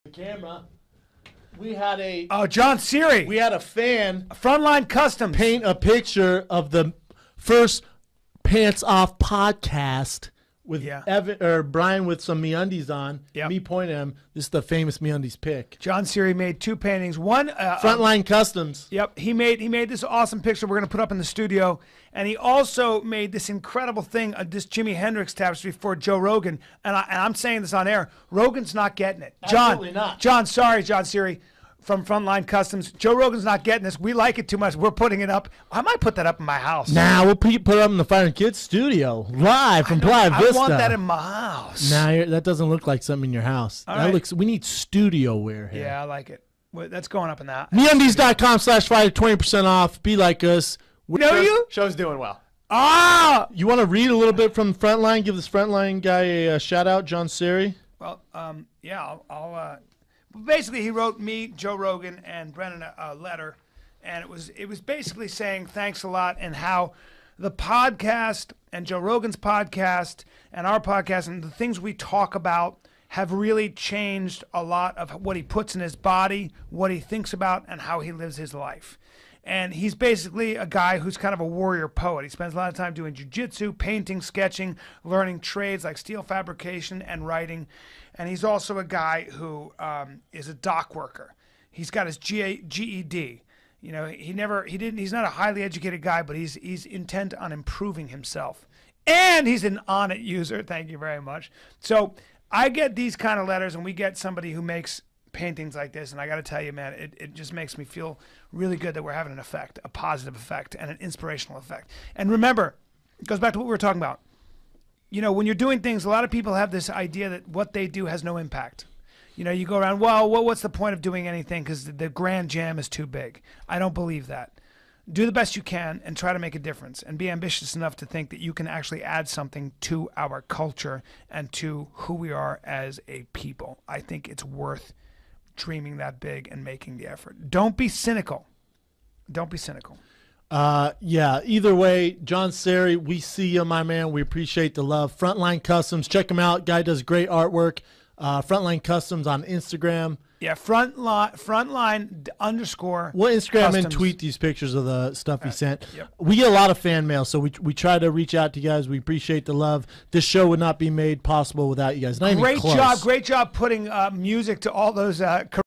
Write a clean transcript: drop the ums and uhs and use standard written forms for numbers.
camera. We had a John Siri. we had a fan Frontline Customs. paint a picture of the first Pants Off podcast with Evan or Brian with some MeUndies on. Yep. Me pointing at him. This is the famous MeUndies pic. John Siri made 2 paintings. One Frontline Customs. Yep, he made this awesome picture we're going to put up in the studio, and he also made this incredible thing, this Jimi Hendrix tapestry for Joe Rogan, and I'm saying this on air. Rogan's not getting it. Absolutely not. John, sorry, John Siri from Frontline Customs. Joe Rogan's not getting this. We like it too much. We're putting it up. I might put that up in my house. Nah, we'll put it up in the Fire and Kids studio, live from Playa Vista. I want that in my house. Nah, that doesn't look like something in your house. We need studio wear here. Yeah, I like it. Well, that's going up in that. MeUndies.com/Friday, 20% off. Be like us. Show's doing well. You want to read a little bit from Frontline? Give this Frontline guy a shout out, John Siri. Well, yeah, I'll basically, he wrote me, Joe Rogan, and Brennan a letter, and it was basically saying thanks a lot and how the podcast and Joe Rogan's podcast and our podcast and the things we talk about have really changed a lot of what he puts in his body, what he thinks about, and how he lives his life. And he's basically a guy who's kind of a warrior poet. He spends a lot of time doing jiu-jitsu, painting, sketching, learning trades like steel fabrication and writing. And he's also a guy who is a dock worker. He's got his GED. You know, he's not a highly educated guy, but he's intent on improving himself. And he's an Onnit user. Thank you very much. So I get these kind of letters, and we get somebody who makes paintings like this, and I got to tell you, man, it just makes me feel really good that we're having an effect, a positive effect, and an inspirational effect. And remember, it goes back to what we were talking about. You know, when you're doing things, a lot of people have this idea that what they do has no impact. You know, you go around, well, what's the point of doing anything because the grand jam is too big. I don't believe that. Do the best you can and try to make a difference, and be ambitious enough to think that you can actually add something to our culture and to who we are as a people. I think it's worth dreaming that big and making the effort. Don't be cynical. Don't be cynical. Yeah, either way, John Siri, we see you, my man. We appreciate the love. Frontline Customs, check him out. Guy does great artwork. Frontline Customs on Instagram. Yeah, frontline _ We'll Instagram customs. and tweet these pictures of the stuff he sent. Yep. We get a lot of fan mail, so we try to reach out to you guys. We appreciate the love. This show would not be made possible without you guys. Not even close. Great job putting music to all those